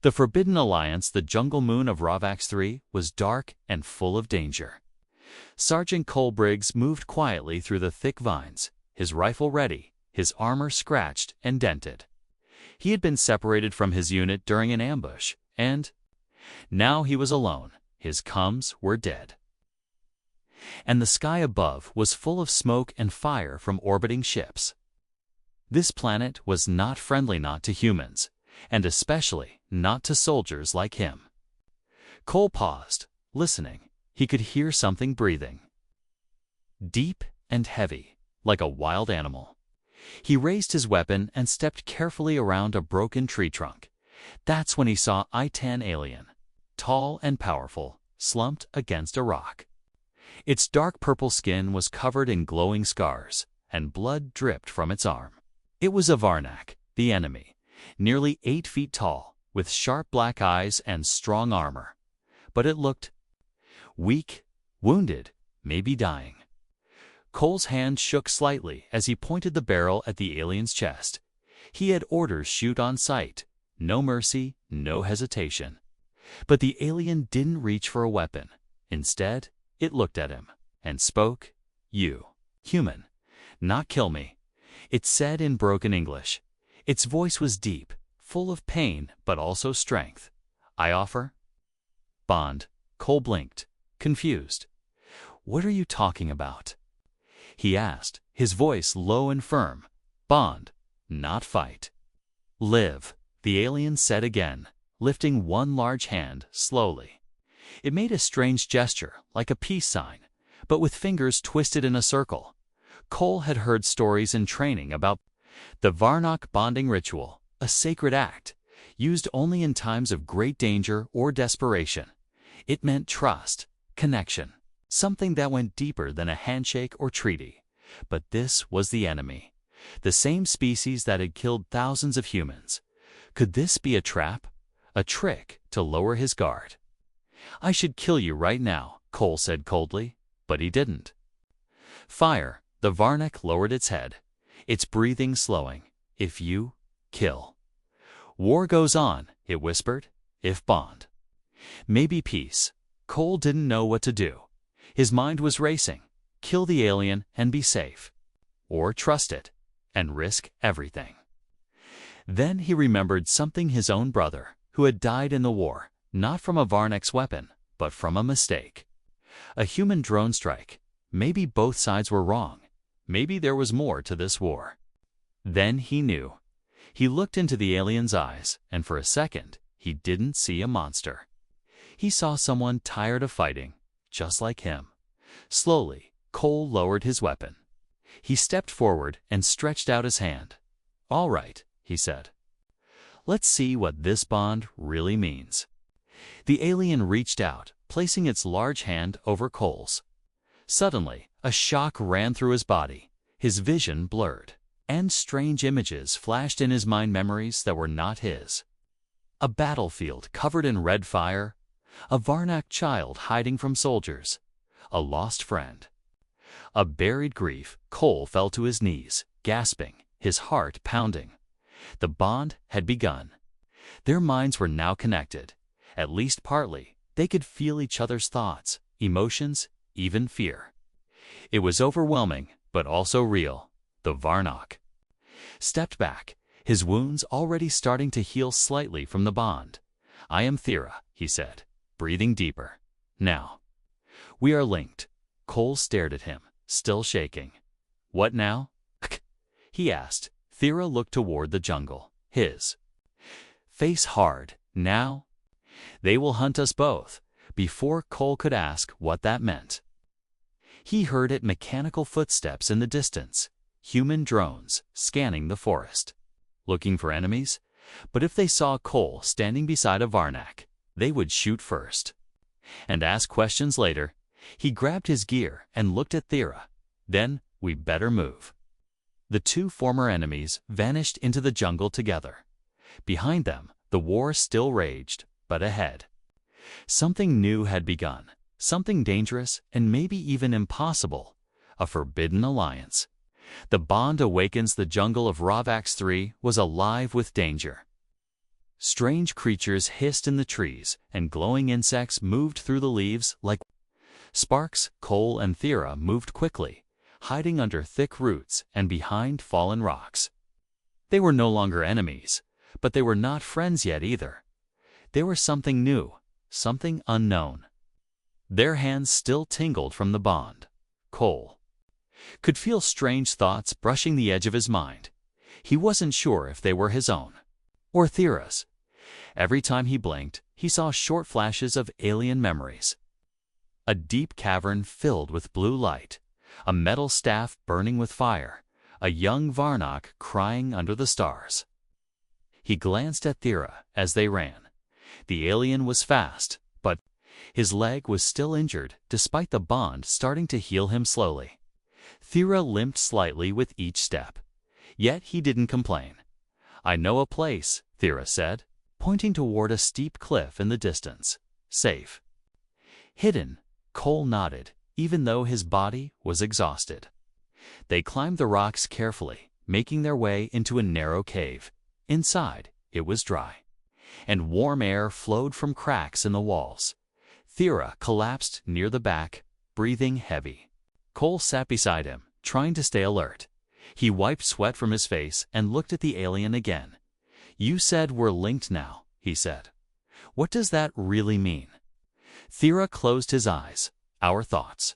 The Forbidden Alliance, the jungle moon of Ravax 3, was dark and full of danger. Sergeant Cole Briggs moved quietly through the thick vines, his rifle ready, his armor scratched and dented. He had been separated from his unit during an ambush, and now he was alone. His comms were dead. And the sky above was full of smoke and fire from orbiting ships. This planet was not friendly, not to humans, and especially not to soldiers like him. Cole paused, listening. He could hear something breathing. Deep and heavy, like a wild animal. He raised his weapon and stepped carefully around a broken tree trunk. That's when he saw I-10 alien, tall and powerful, slumped against a rock. Its dark purple skin was covered in glowing scars, and blood dripped from its arm. It was a Varnak, the enemy, nearly 8 feet tall, with sharp black eyes and strong armor. But it looked weak, wounded, maybe dying. Cole's hand shook slightly as he pointed the barrel at the alien's chest. He had orders: shoot on sight. No mercy, no hesitation. But the alien didn't reach for a weapon. Instead, it looked at him and spoke. "You, human, not kill me," it said in broken English. Its voice was deep, full of pain but also strength. "I offer bond." Cole blinked, confused. "What are you talking about?" he asked, his voice low and firm. "Bond, not fight." "Live," the alien said again, lifting one large hand slowly. It made a strange gesture, like a peace sign, but with fingers twisted in a circle. Cole had heard stories in training about the Varnak bonding ritual, a sacred act, used only in times of great danger or desperation. It meant trust, connection, something that went deeper than a handshake or treaty. But this was the enemy, the same species that had killed thousands of humans. Could this be a trap, a trick to lower his guard? "I should kill you right now," Cole said coldly, but he didn't. "Fire." The Varnak lowered its head, its breathing slowing. "If you kill, war goes on," it whispered. "If bond, maybe peace." Cole didn't know what to do. His mind was racing. Kill the alien and be safe, or trust it and risk everything. Then he remembered something: his own brother, who had died in the war, not from a Varnak's weapon, but from a mistake. A human drone strike. Maybe both sides were wrong. Maybe there was more to this war. Then he knew. He looked into the alien's eyes, and for a second, he didn't see a monster. He saw someone tired of fighting, just like him. Slowly, Cole lowered his weapon. He stepped forward and stretched out his hand. "All right," he said. "Let's see what this bond really means." The alien reached out, placing its large hand over Cole's. Suddenly, a shock ran through his body. His vision blurred, and strange images flashed in his mind, memories that were not his. A battlefield covered in red fire, a Varnak child hiding from soldiers, a lost friend, a buried grief. Cole fell to his knees, gasping, his heart pounding. The bond had begun. Their minds were now connected, at least partly. They could feel each other's thoughts, emotions, even fear. It was overwhelming, but also real. The Varnak stepped back, his wounds already starting to heal slightly from the bond. "I am Thera," he said, breathing deeper. "Now, we are linked." Cole stared at him, still shaking. "What now?" he asked. Thera looked toward the jungle, his face hard. "Now, they will hunt us both." Before Cole could ask what that meant, he heard it: mechanical footsteps in the distance, human drones scanning the forest, looking for enemies. But if they saw Cole standing beside a Varnak, they would shoot first and ask questions later. He grabbed his gear and looked at Thera. "Then we better move." The two former enemies vanished into the jungle together. Behind them, the war still raged, but ahead, something new had begun, something dangerous and maybe even impossible: a forbidden alliance. The bond awakens. The jungle of Ravax 3 was alive with danger. Strange creatures hissed in the trees, and glowing insects moved through the leaves like sparks. Cole and Thera moved quickly, hiding under thick roots and behind fallen rocks. They were no longer enemies, but they were not friends yet either. They were something new, something unknown. Their hands still tingled from the bond. Cole could feel strange thoughts brushing the edge of his mind. He wasn't sure if they were his own or Thera's. Every time he blinked, he saw short flashes of alien memories. A deep cavern filled with blue light, a metal staff burning with fire, a young Varnock crying under the stars. He glanced at Thera as they ran. The alien was fast, but his leg was still injured despite the bond starting to heal him slowly. Thera limped slightly with each step, yet he didn't complain. "I know a place," Thera said, pointing toward a steep cliff in the distance. "Safe." "Hidden," Cole nodded, even though his body was exhausted. They climbed the rocks carefully, making their way into a narrow cave. Inside, it was dry, and warm air flowed from cracks in the walls. Thera collapsed near the back, breathing heavy. Cole sat beside him, trying to stay alert. He wiped sweat from his face and looked at the alien again. "You said we're linked now," he said. "What does that really mean?" Thera closed his eyes. "Our thoughts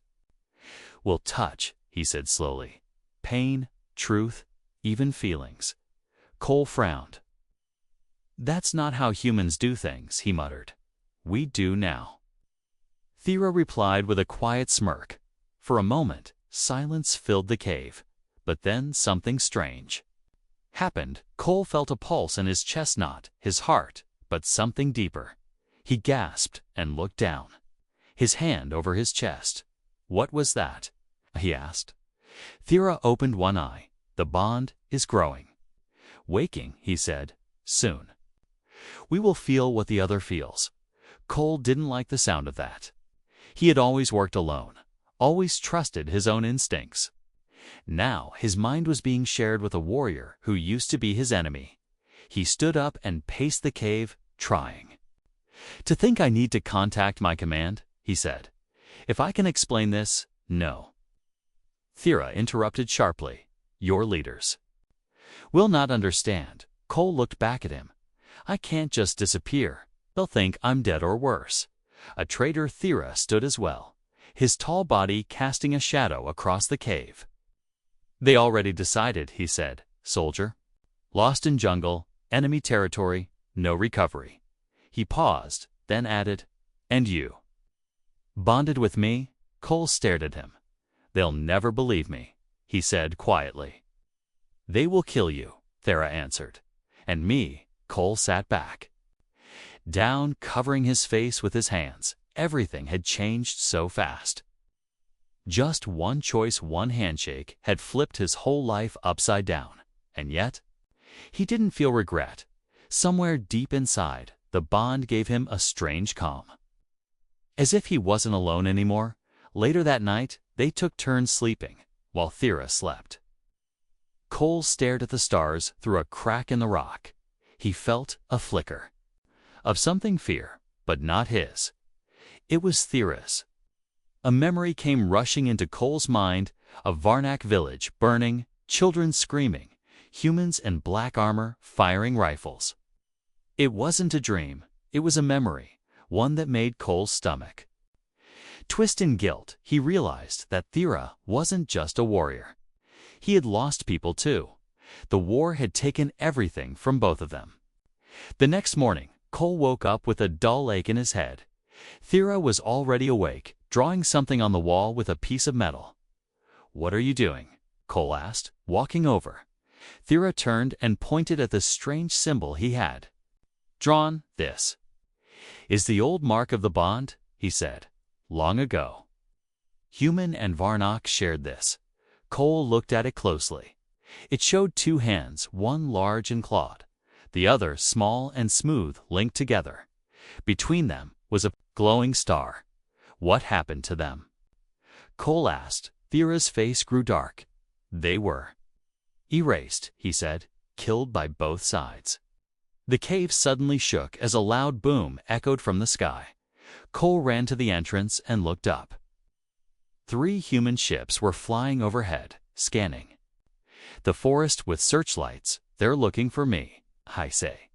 will touch," he said slowly. "Pain, truth, even feelings." Cole frowned. "That's not how humans do things," he muttered. "We do now." Thera replied with a quiet smirk. For a moment, silence filled the cave, but then something strange happened. Cole felt a pulse in his chest, not his heart, but something deeper. He gasped and looked down, his hand over his chest. "What was that?" he asked. Thera opened one eye. "The bond is growing." "Waking," he said. "Soon. We will feel what the other feels." Cole didn't like the sound of that. He had always worked alone, always trusted his own instincts. Now his mind was being shared with a warrior who used to be his enemy. He stood up and paced the cave, trying. "To think I need to contact my command," he said. "If I can explain this, no." Thera interrupted sharply. "Your leaders will not understand." Cole looked back at him. "I can't just disappear. They'll think I'm dead or worse." A traitor Thera stood as well, his tall body casting a shadow across the cave. "They already decided," he said. "Soldier. Lost in jungle, enemy territory, no recovery." He paused, then added, "And you?" "Bonded with me?" Cole stared at him. "They'll never believe me," he said quietly. "They will kill you," Thera answered. "And me." Cole sat back, down, covering his face with his hands. Everything had changed so fast. Just one choice, one handshake, had flipped his whole life upside down. And yet, he didn't feel regret. Somewhere deep inside, the bond gave him a strange calm. As if he wasn't alone anymore. Later that night, they took turns sleeping, while Thera slept. Cole stared at the stars through a crack in the rock. He felt a flicker of something, fear, but not his. It was Thera's. A memory came rushing into Cole's mind, a Varnock village burning, children screaming, humans in black armor firing rifles. It wasn't a dream, it was a memory, one that made Cole's stomach twist in guilt. He realized that Thera wasn't just a warrior. He had lost people too. The war had taken everything from both of them. The next morning, Cole woke up with a dull ache in his head. Thera was already awake, drawing something on the wall with a piece of metal. "What are you doing?" Cole asked, walking over. Thera turned and pointed at the strange symbol he had drawn. "This is the old mark of the bond," he said. "Long ago, human and Varnock shared this." Cole looked at it closely. It showed two hands, one large and clawed, the other small and smooth, linked together. Between them was a glowing star. What happened to them? Cole asked. Thera's face grew dark. "They were erased," he said, "killed by both sides." The cave suddenly shook as a loud boom echoed from the sky. Cole ran to the entrance and looked up. 3 human ships were flying overhead, scanning the forest with searchlights. "They're looking for me," I say.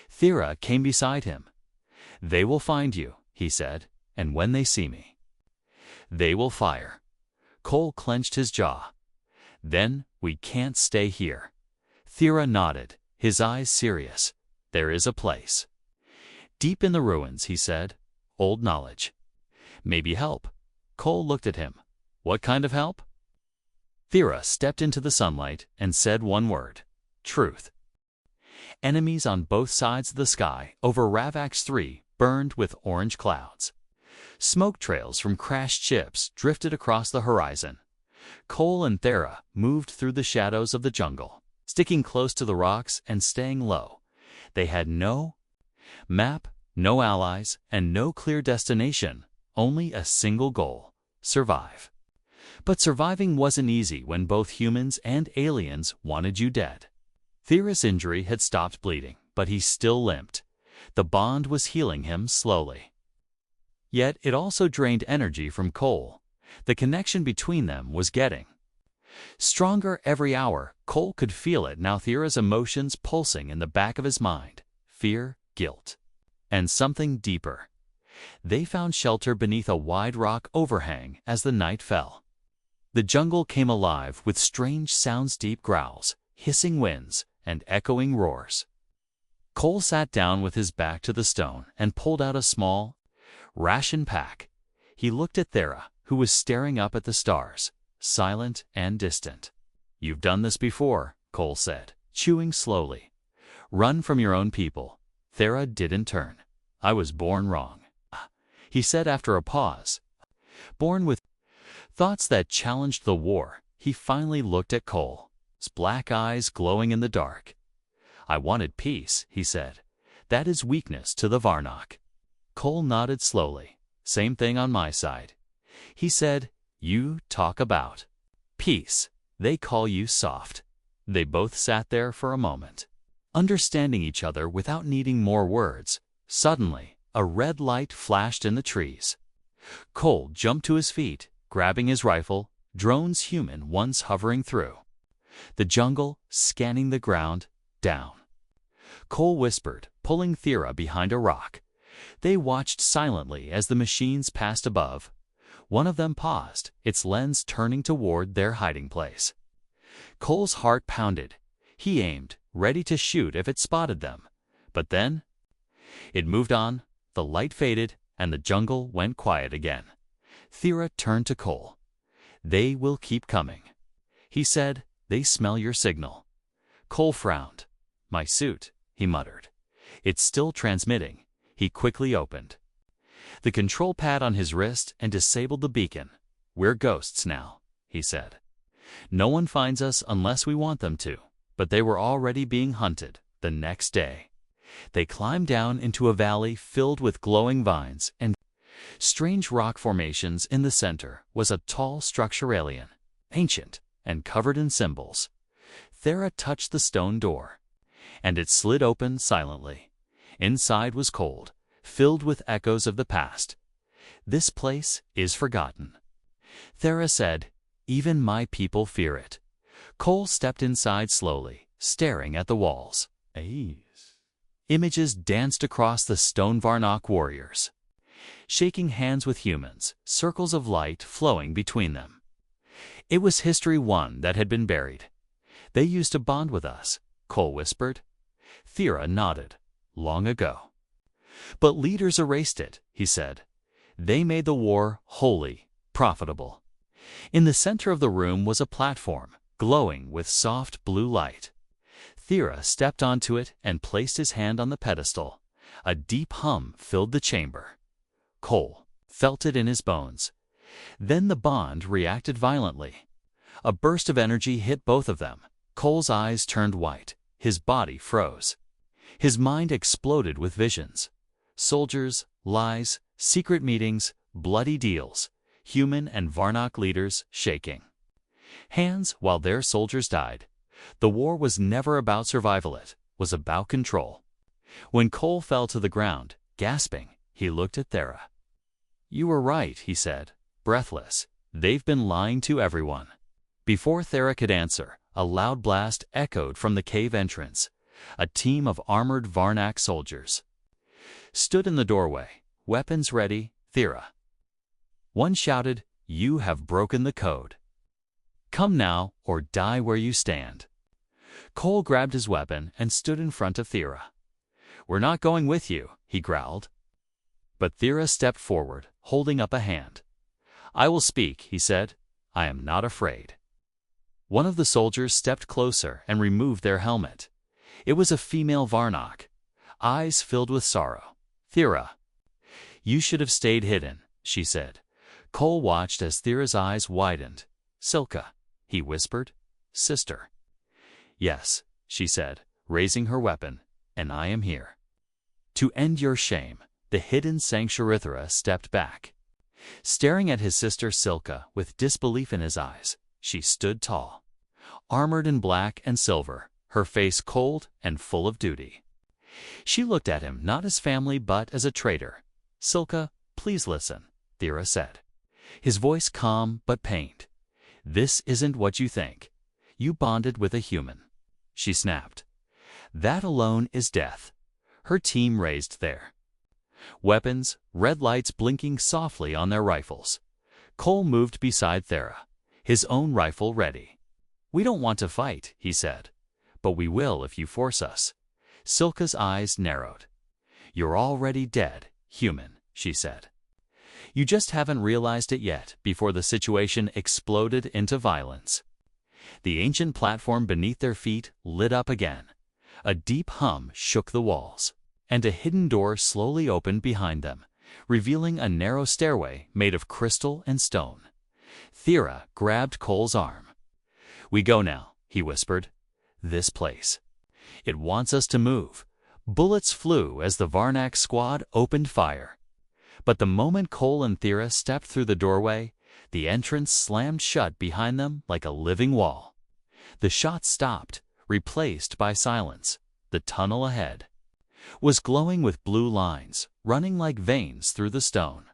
Thera came beside him. "They will find you," he said, "and when they see me, they will fire." Cole clenched his jaw. "Then we can't stay here." Thera nodded, his eyes serious. "There is a place deep in the ruins," he said. "Old knowledge. Maybe help." Cole looked at him. "What kind of help?" Thera stepped into the sunlight and said one word: truth. Enemies on both sides of the sky over Ravax 3 burned with orange clouds. Smoke trails from crashed ships drifted across the horizon. Cole and Thera moved through the shadows of the jungle, sticking close to the rocks and staying low. They had no map, no allies, and no clear destination, only a single goal: survive. But surviving wasn't easy when both humans and aliens wanted you dead. Thera's injury had stopped bleeding, but he still limped. The bond was healing him slowly. Yet it also drained energy from Cole. The connection between them was getting stronger every hour. Cole could feel it now, Thera's emotions pulsing in the back of his mind: fear, guilt, and something deeper. They found shelter beneath a wide rock overhang as the night fell. The jungle came alive with strange sounds: deep growls, hissing winds, and echoing roars. Cole sat down with his back to the stone and pulled out a small ration pack. He looked at Thera, who was staring up at the stars, silent and distant. "You've done this before," Cole said, chewing slowly. "Run from your own people." Thera didn't turn. "I was born wrong," he said after a pause. "Born with thoughts that challenged the war." He finally looked at Cole, his black eyes glowing in the dark. "I wanted peace," he said. "That is weakness to the Varnock." Cole nodded slowly. "Same thing on my side." He said, "You talk about peace. They call you soft." They both sat there for a moment, understanding each other without needing more words. Suddenly, a red light flashed in the trees. Cole jumped to his feet, grabbing his rifle, drones human once hovering through the jungle, scanning the ground. "Down," Cole whispered, pulling Thera behind a rock. They watched silently as the machines passed above. One of them paused, its lens turning toward their hiding place. Cole's heart pounded. He aimed, ready to shoot if it spotted them. But then it moved on, the light faded, and the jungle went quiet again. Thera turned to Cole. "They will keep coming," he said. "They smell your signal." Cole frowned. "My suit," he muttered. "It's still transmitting." He quickly opened the control pad on his wrist and disabled the beacon. "We're ghosts now," he said. "No one finds us unless we want them to." But they were already being hunted. The next day, they climbed down into a valley filled with glowing vines and strange rock formations. In the center was a tall structure, alien, ancient, and covered in symbols. Thera touched the stone door, and it slid open silently. Inside was cold, filled with echoes of the past. "This place is forgotten," Thera said. "Even my people fear it." Cole stepped inside slowly, staring at the walls. Images danced across the stone: Varnock warriors shaking hands with humans, circles of light flowing between them. It was history, one that had been buried. "They used to bond with us," Cole whispered. Thera nodded. "Long ago. But leaders erased it," he said. "They made the war holy, profitable." In the center of the room was a platform, glowing with soft blue light. Thera stepped onto it and placed his hand on the pedestal. A deep hum filled the chamber. Cole felt it in his bones. Then the bond reacted violently. A burst of energy hit both of them. Cole's eyes turned white. His body froze. His mind exploded with visions. Soldiers, lies, secret meetings, bloody deals. Human and Varnock leaders shaking hands while their soldiers died. The war was never about survival, it was about control. When Cole fell to the ground, gasping, he looked at Thera. "You were right," he said, breathless. "They've been lying to everyone." Before Thera could answer, a loud blast echoed from the cave entrance. A team of armored Varnak soldiers stood in the doorway, weapons ready. "Thera." One shouted, "You have broken the code. Come now, or die where you stand." Cole grabbed his weapon and stood in front of Thera. "We're not going with you," he growled. But Thera stepped forward, holding up a hand. "I will speak," he said. "I am not afraid." One of the soldiers stepped closer and removed their helmet. It was a female Varnak, eyes filled with sorrow. "Thera, you should have stayed hidden," she said. Cole watched as Thera's eyes widened. "Silka," he whispered. "Sister." "Yes," she said, raising her weapon, "and I am here to end your shame." The hidden Sanctuarithra stepped back. Staring at his sister Silka with disbelief in his eyes, she stood tall, armored in black and silver, her face cold and full of duty. She looked at him not as family but as a traitor. "Silka, please listen," Thera said, his voice calm but pained. "This isn't what you think. You bonded with a human." She snapped. "That alone is death." Her team raised their weapons, red lights blinking softly on their rifles. Cole moved beside Thera, his own rifle ready. "We don't want to fight," he said, "but we will if you force us." Silka's eyes narrowed. "You're already dead, human," she said. "You just haven't realized it yet." Before the situation exploded into violence, the ancient platform beneath their feet lit up again. A deep hum shook the walls, and a hidden door slowly opened behind them, revealing a narrow stairway made of crystal and stone. Thera grabbed Cole's arm. "We go now," he whispered. "This place, it wants us to move." Bullets flew as the Varnak squad opened fire. But the moment Cole and Thera stepped through the doorway, the entrance slammed shut behind them like a living wall. The shots stopped, replaced by silence. The tunnel ahead was glowing with blue lines, running like veins through the stone.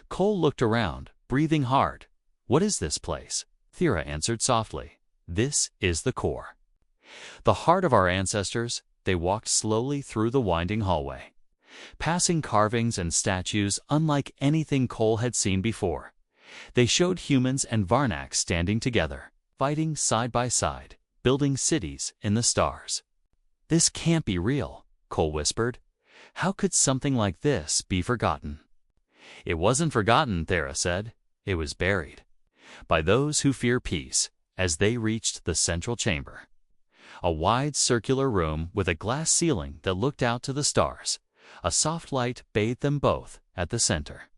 Cole looked around, breathing hard. "What is this place?" Thera answered softly. "This is the core, the heart of our ancestors." They walked slowly through the winding hallway, passing carvings and statues unlike anything Cole had seen before. They showed humans and Varnak standing together, fighting side by side, building cities in the stars. "This can't be real," Cole whispered. "How could something like this be forgotten?" "It wasn't forgotten," Thera said. "It was buried by those who fear peace." As they reached the central chamber, a wide circular room with a glass ceiling that looked out to the stars, a soft light bathed them both. At the center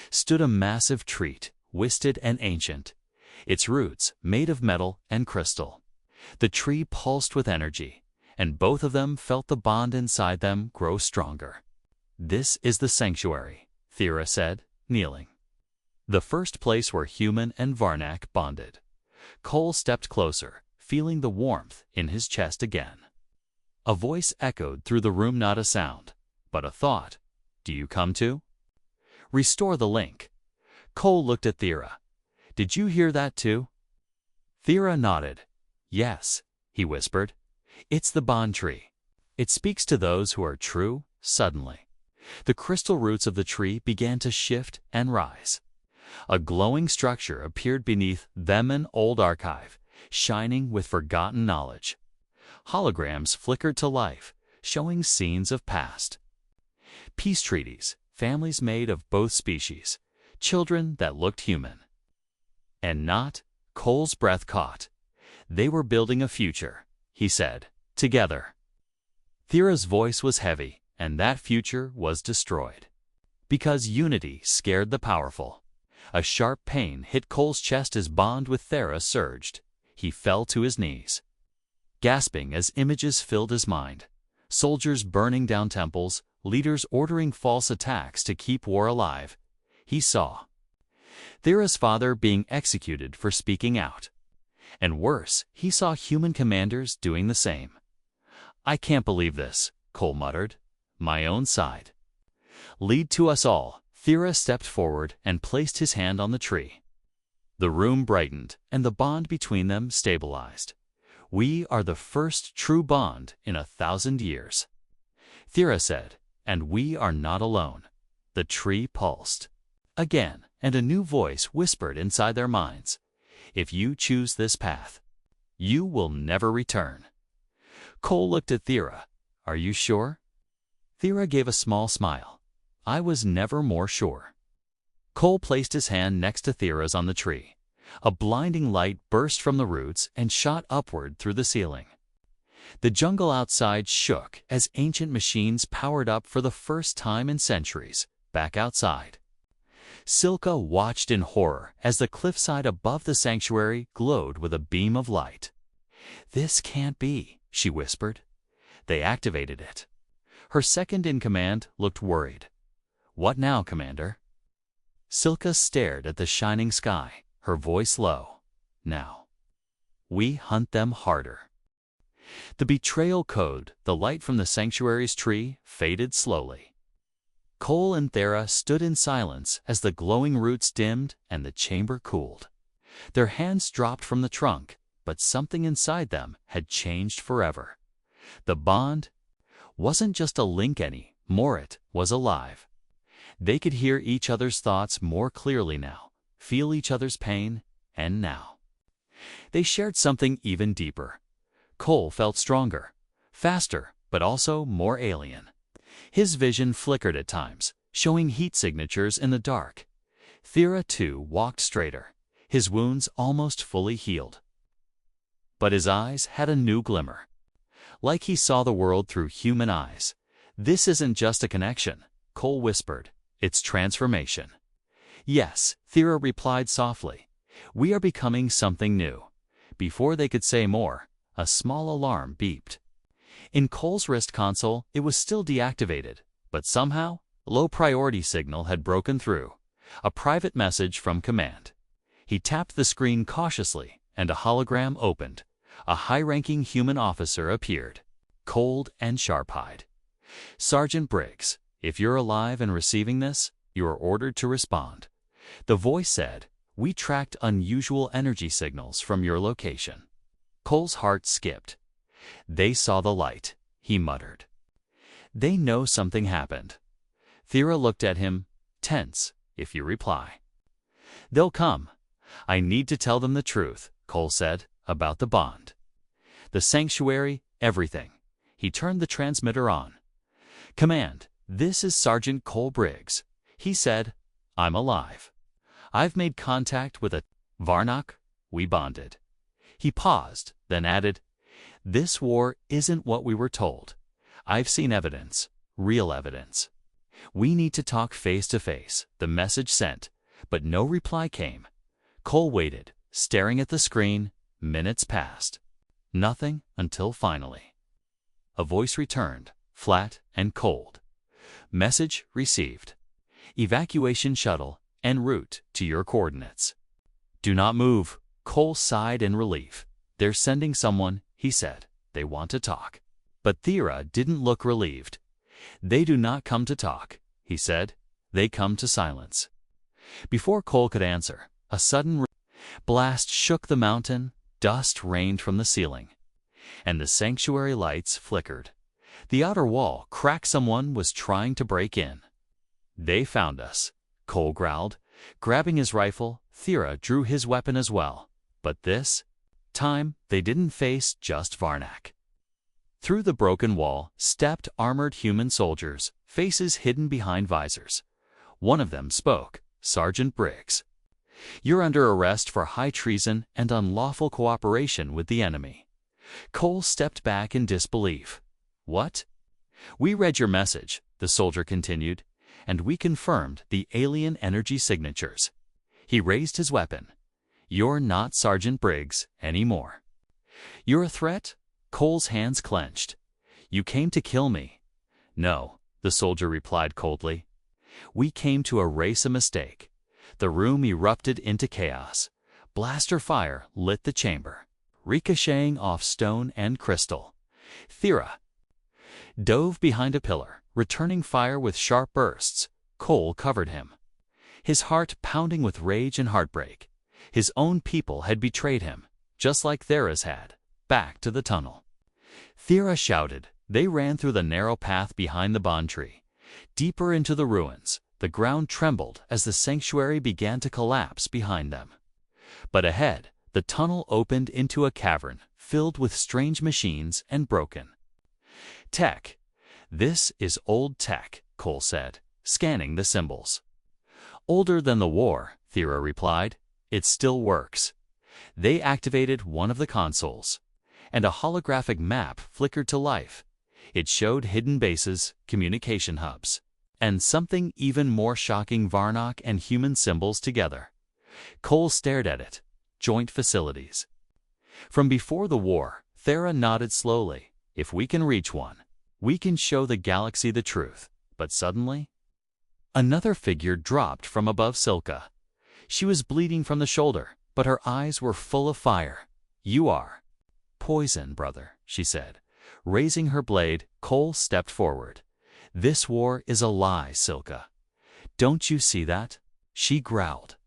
stood a massive tree, twisted and ancient, its roots made of metal and crystal. The tree pulsed with energy, and both of them felt the bond inside them grow stronger. "This is the sanctuary," Thera said, kneeling. "The first place where human and Varnak bonded." Cole stepped closer, feeling the warmth in his chest again. A voice echoed through the room, not a sound, but a thought. "Do you come to restore the link?" Cole looked at Thera. "Did you hear that too?" Thera nodded. "Yes," he whispered. "It's the bond tree. It speaks to those who are true." Suddenly, the crystal roots of the tree began to shift and rise. A glowing structure appeared beneath them, an old archive, shining with forgotten knowledge. Holograms flickered to life, showing scenes of past peace treaties, families made of both species, children that looked human and not. Cole's breath caught. "They were building a future," he said, "together." Thera's voice was heavy, and that future was destroyed because unity scared the powerful. A sharp pain hit Cole's chest as bond with Thera surged. He fell to his knees, gasping as images filled his mind. Soldiers burning down temples, leaders ordering false attacks to keep war alive. He saw Thera's father being executed for speaking out. And worse, he saw human commanders doing the same. "I can't believe this," Cole muttered. My own side. Lead to us all. Thera stepped forward and placed his hand on the tree. The room brightened, and the bond between them stabilized. We are the first true bond in 1,000 years. Thera said, and we are not alone. The tree pulsed. Again, and a new voice whispered inside their minds. If you choose this path, you will never return. Cole looked at Thera. Are you sure? Thera gave a small smile. I was never more sure. Cole placed his hand next to Thera's on the tree. A blinding light burst from the roots and shot upward through the ceiling. The jungle outside shook as ancient machines powered up for the first time in centuries, back outside. Silka watched in horror as the cliffside above the sanctuary glowed with a beam of light. This can't be, she whispered. They activated it. Her second-in-command looked worried. What now, Commander? Silka stared at the shining sky, her voice low. Now, we hunt them harder. The betrayal code, the light from the sanctuary's tree, faded slowly. Cole and Thera stood in silence as the glowing roots dimmed and the chamber cooled. Their hands dropped from the trunk, but something inside them had changed forever. The bond wasn't just a link anymore, it was alive. They could hear each other's thoughts more clearly now, feel each other's pain, and now they shared something even deeper. Cole felt stronger, faster, but also more alien. His vision flickered at times, showing heat signatures in the dark. Thera, too, walked straighter, his wounds almost fully healed. But his eyes had a new glimmer. Like he saw the world through human eyes. This isn't just a connection, Cole whispered. It's transformation. Yes, Thera replied softly. We are becoming something new. Before they could say more, a small alarm beeped. In Cole's wrist console, it was still deactivated, but somehow, a low-priority signal had broken through. A private message from command. He tapped the screen cautiously, and a hologram opened. A high-ranking human officer appeared, cold and sharp-eyed. Sergeant Briggs, if you're alive and receiving this, you are ordered to respond. The voice said, we tracked unusual energy signals from your location. Cole's heart skipped. They saw the light, he muttered. They know something happened. Thera looked at him, tense, if you reply. They'll come. I need to tell them the truth, Cole said, about the bond. The sanctuary, everything. He turned the transmitter on. Command, this is Sergeant Cole Briggs. He said, I'm alive. I've made contact with a Varnock. We bonded. He paused, then added, this war isn't what we were told. I've seen evidence, real evidence. We need to talk face to face, the message sent, but no reply came. Cole waited, staring at the screen. Minutes passed. Nothing until finally. A voice returned, flat and cold. Message received. Evacuation shuttle en route to your coordinates. Do not move. Cole sighed in relief. They're sending someone, he said. They want to talk. But Thera didn't look relieved. They do not come to talk, he said. They come to silence. Before Cole could answer, a sudden blast shook the mountain. Dust rained from the ceiling, and the sanctuary lights flickered. The outer wall cracked. Someone was trying to break in. They found us, Cole growled. Grabbing his rifle, Thera drew his weapon as well. But this time, they didn't face just Varnock. Through the broken wall stepped armored human soldiers, faces hidden behind visors. One of them spoke, Sergeant Briggs. You're under arrest for high treason and unlawful cooperation with the enemy. Cole stepped back in disbelief. What? We read your message, the soldier continued, and we confirmed the alien energy signatures. He raised his weapon. You're not Sergeant Briggs anymore. You're a threat? Cole's hands clenched. You came to kill me. No, the soldier replied coldly. We came to erase a mistake. The room erupted into chaos. Blaster fire lit the chamber, ricocheting off stone and crystal. Thera, dove behind a pillar, returning fire with sharp bursts. Cole covered him, his heart pounding with rage and heartbreak. His own people had betrayed him, just like Thera's had. Back to the tunnel. Thera shouted. They ran through the narrow path behind the bond tree. Deeper into the ruins, the ground trembled as the sanctuary began to collapse behind them. But ahead, the tunnel opened into a cavern filled with strange machines and broken tech. This is old tech, Cole said, scanning the symbols. Older than the war, Thera replied. It still works. They activated one of the consoles, and a holographic map flickered to life. It showed hidden bases, communication hubs, and something even more shocking: Varnock and human symbols together. Cole stared at it. Joint facilities. From before the war, Thera nodded slowly. If we can reach one, we can show the galaxy the truth. But suddenly, another figure dropped from above Silka. She was bleeding from the shoulder, but her eyes were full of fire. You are poison, brother, she said. Raising her blade, Cole stepped forward. This war is a lie, Silka. Don't you see that? She growled.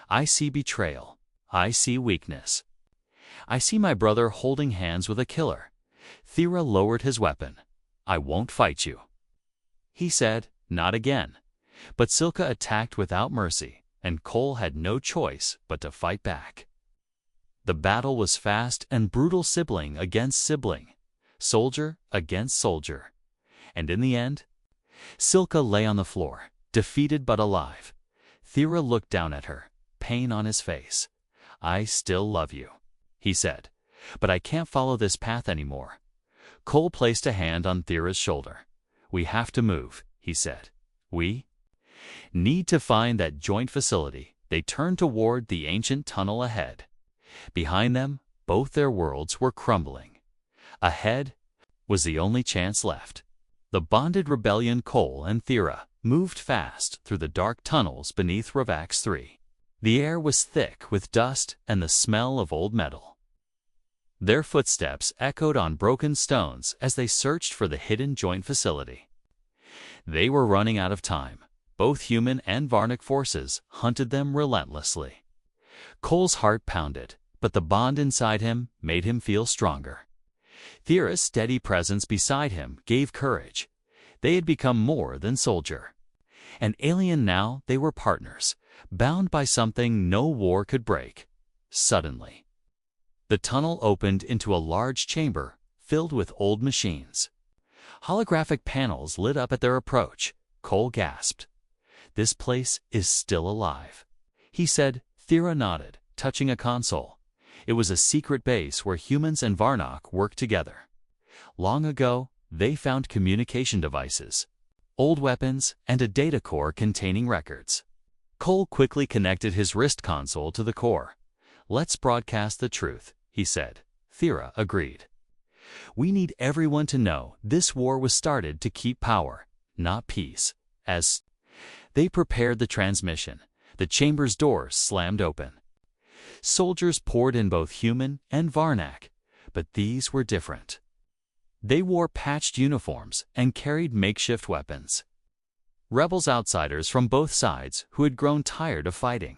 I see betrayal. I see weakness. I see my brother holding hands with a killer. Thera lowered his weapon. I won't fight you, he said. Not again. But Silka attacked without mercy, and Cole had no choice but to fight back. The battle was fast and brutal, sibling against sibling, soldier against soldier. And in the end, Silka lay on the floor, defeated but alive. Thera looked down at her, pain on his face. I still love you, he said, but I can't follow this path anymore. Cole placed a hand on Thera's shoulder. We have to move, he said. We need to find that joint facility. They turned toward the ancient tunnel ahead. Behind them, both their worlds were crumbling. Ahead was the only chance left. The bonded rebellion. Cole and Thera moved fast through the dark tunnels beneath Ravax 3. The air was thick with dust and the smell of old metal. Their footsteps echoed on broken stones as they searched for the hidden joint facility. They were running out of time. Both human and Varnock forces hunted them relentlessly. Cole's heart pounded, but the bond inside him made him feel stronger. Thera's steady presence beside him gave courage. They had become more than soldier. An alien now, they were partners, bound by something no war could break. Suddenly, the tunnel opened into a large chamber filled with old machines. Holographic panels lit up at their approach. Cole gasped. This place is still alive, he said. Thera nodded, touching a console. It was a secret base where humans and Varnock worked together. Long ago, they found communication devices, old weapons, and a data core containing records. Cole quickly connected his wrist console to the core. Let's broadcast the truth, he said. Thera agreed. We need everyone to know this war was started to keep power, not peace. As they prepared the transmission, the chamber's doors slammed open. Soldiers poured in, both human and Varnock, but these were different. They wore patched uniforms and carried makeshift weapons. Rebels, outsiders from both sides who had grown tired of fighting.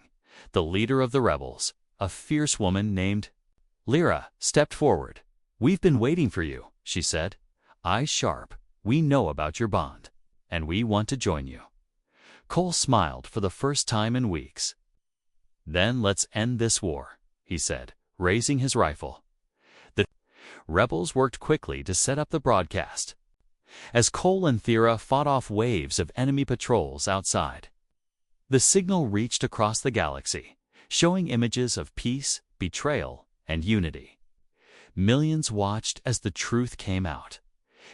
The leader of the rebels, a fierce woman named Lyra, stepped forward. We've been waiting for you, she said. Eyes sharp, we know about your bond, and we want to join you. Cole smiled for the first time in weeks. Then let's end this war, he said, raising his rifle. The rebels worked quickly to set up the broadcast, as Cole and Thera fought off waves of enemy patrols outside. The signal reached across the galaxy, showing images of peace, betrayal, and unity. Millions watched as the truth came out.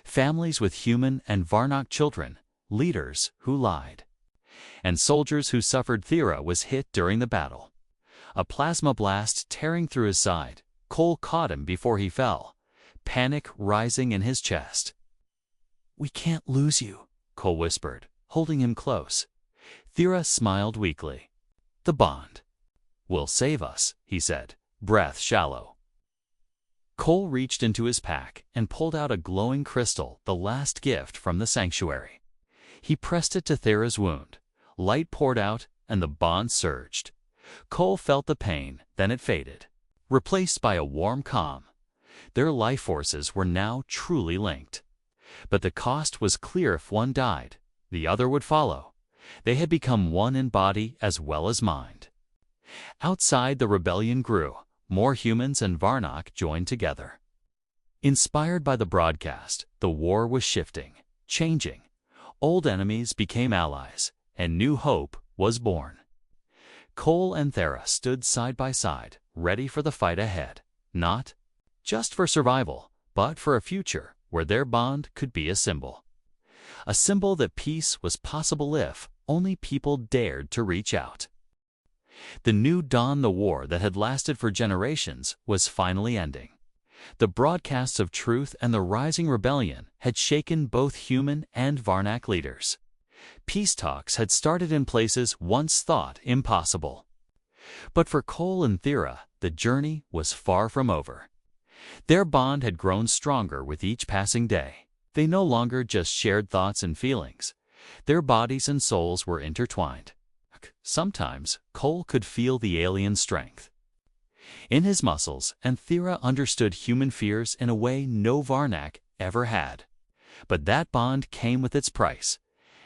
Families with human and Varnock children, leaders who lied, and soldiers who suffered. Thera was hit during the battle. A plasma blast tearing through his side. Cole caught him before he fell, panic rising in his chest. We can't lose you, Cole whispered, holding him close. Thera smiled weakly. The bond will save us, he said, breath shallow. Cole reached into his pack and pulled out a glowing crystal, the last gift from the sanctuary. He pressed it to Thera's wound. Light poured out, and the bond surged. Cole felt the pain, then it faded, replaced by a warm calm. Their life forces were now truly linked. But the cost was clear: if one died, the other would follow. They had become one in body as well as mind. Outside, the rebellion grew. More humans and Varnock joined together. Inspired by the broadcast, the war was shifting, changing. Old enemies became allies, and new hope was born. Cole and Thera stood side by side, ready for the fight ahead, not just for survival, but for a future where their bond could be a symbol. A symbol that peace was possible if only people dared to reach out. The new dawn, the war that had lasted for generations, was finally ending. The broadcasts of truth and the rising rebellion had shaken both human and Varnock leaders. Peace talks had started in places once thought impossible. But for Cole and Thera, the journey was far from over. Their bond had grown stronger with each passing day. They no longer just shared thoughts and feelings. Their bodies and souls were intertwined. Sometimes Cole could feel the alien strength in his muscles, and Thera understood human fears in a way no Varnock ever had. But that bond came with its price.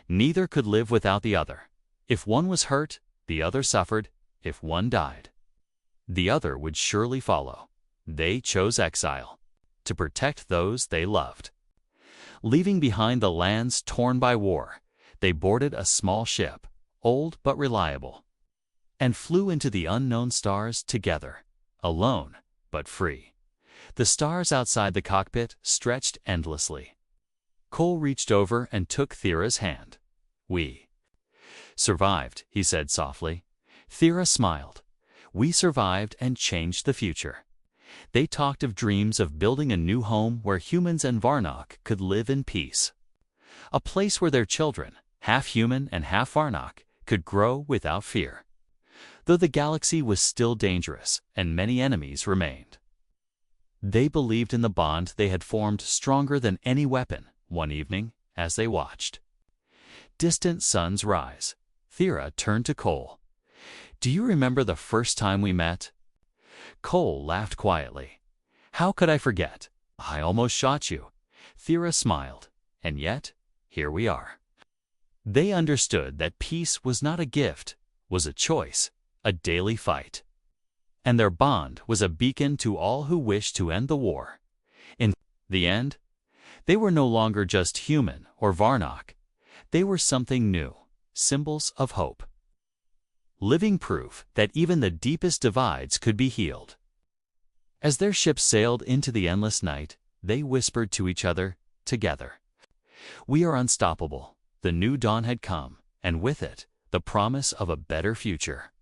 Neither could live without the other. If one was hurt, the other suffered. If one died, the other would surely follow. They chose exile to protect those they loved. Leaving behind the lands torn by war, they boarded a small ship, old but reliable, and flew into the unknown stars together, alone but free. The stars outside the cockpit stretched endlessly. Cole reached over and took Thera's hand. "We survived," he said softly. Thera smiled. "We survived and changed the future." They talked of dreams of building a new home where humans and Varnock could live in peace. A place where their children, half human and half Varnock, could grow without fear. Though the galaxy was still dangerous and many enemies remained, they believed in the bond they had formed stronger than any weapon. One evening, as they watched distant suns rise, Thera turned to Cole. "Do you remember the first time we met?" Cole laughed quietly. "How could I forget? I almost shot you." Thera smiled. "And yet, here we are." They understood that peace was not a gift, was a choice, a daily fight. And their bond was a beacon to all who wished to end the war. In the end, they were no longer just human or Varnock. They were something new, symbols of hope. Living proof that even the deepest divides could be healed. As their ship sailed into the endless night, they whispered to each other, together, "We are unstoppable." The new dawn had come, and with it, the promise of a better future.